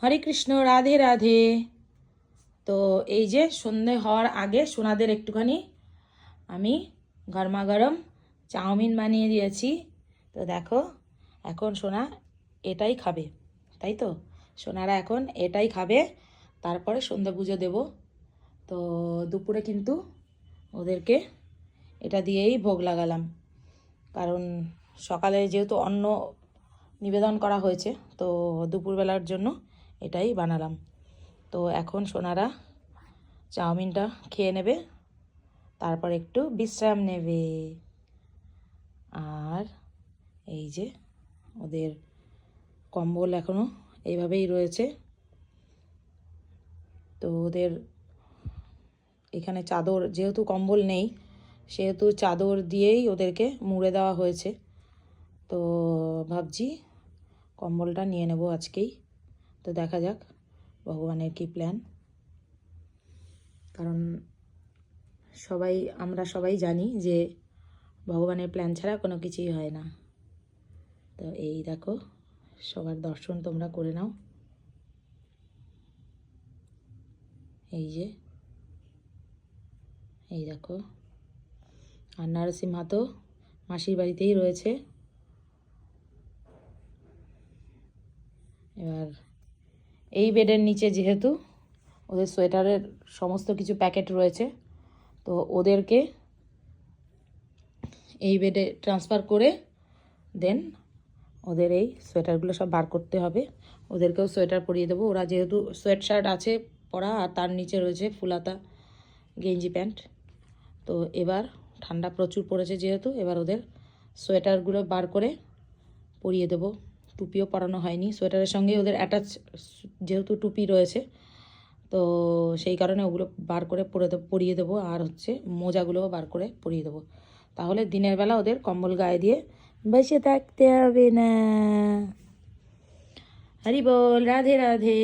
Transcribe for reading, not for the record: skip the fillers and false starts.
হরে কৃষ্ণ, রাধে রাধে। তো এই যে সন্ধে হওয়ার আগে সোনাদের একটুখানি আমি গরমা গরম চাউমিন বানিয়ে দিয়েছি। তো দেখো, এখন সোনা এটাই খাবে, তাই তো? সোনারা এখন এটাই খাবে, তারপরে সন্ধ্যা পুজো দেব। তো দুপুরে কিন্তু ওদেরকে এটা দিয়েই ভোগ লাগালাম, কারণ সকালে যেহেতু অন্ন নিবেদন করা হয়েছে, তো দুপুরবেলার জন্য এটাই বানালাম। তো এখন সোনারা চাউমিনটা খেয়ে নেবে, তারপর একটু বিশ্রাম নেবে। আর এই যে ওদের কম্বল এখনও এইভাবেই রয়েছে। তো ওদের এখানে চাদর, যেহেতু কম্বল নেই সেহেতু চাদর দিয়েই ওদেরকে মুড়ে দেওয়া হয়েছে। তো ভাবছি কম্বলটা নিয়ে নেব আজকেই। তো দেখা যাক ভগবানের কী প্ল্যান, কারণ আমরা সবাই জানি যে ভগবানের প্ল্যান ছাড়া কোনো কিছুই হয় না। তো এই দেখো, সবার দর্শন তোমরা করে নাও। এই দেখো, আর নরসিংহা তো মাসির বাড়িতেই রয়েছে। এবার এই বেডের নিচে যেহেতু ওদের সোয়েটারের সমস্ত কিছু প্যাকেট রয়েছে, তো ওদেরকে এই বেডে ট্রান্সফার করে দেন ওদের এই সোয়েটারগুলো সব বার করতে হবে। ওদেরকেও সোয়েটার পরিয়ে দেবো। ওরা যেহেতু সোয়েট শার্ট আছে পরা, আর তার নিচে রয়েছে ফুলাতা গেঞ্জি প্যান্ট। তো এবার ঠান্ডা প্রচুর পড়েছে যেহেতু, এবার ওদের সোয়েটারগুলো বার করে পরিয়ে দেবো। টুপিও পরানো হয়নি, সোয়েটারের সঙ্গে ওদের অ্যাটাচ যেহেতু টুপি রয়েছে, তো সেই কারণে ওগুলো বার করে পরিয়ে দেবো। আর হচ্ছে মোজাগুলোও বার করে পরিয়ে দেবো, তাহলে দিনের বেলা ওদের কম্বল গায়ে দিয়ে বসে থাকতে হবে না। হরি বল, রাধে রাধে।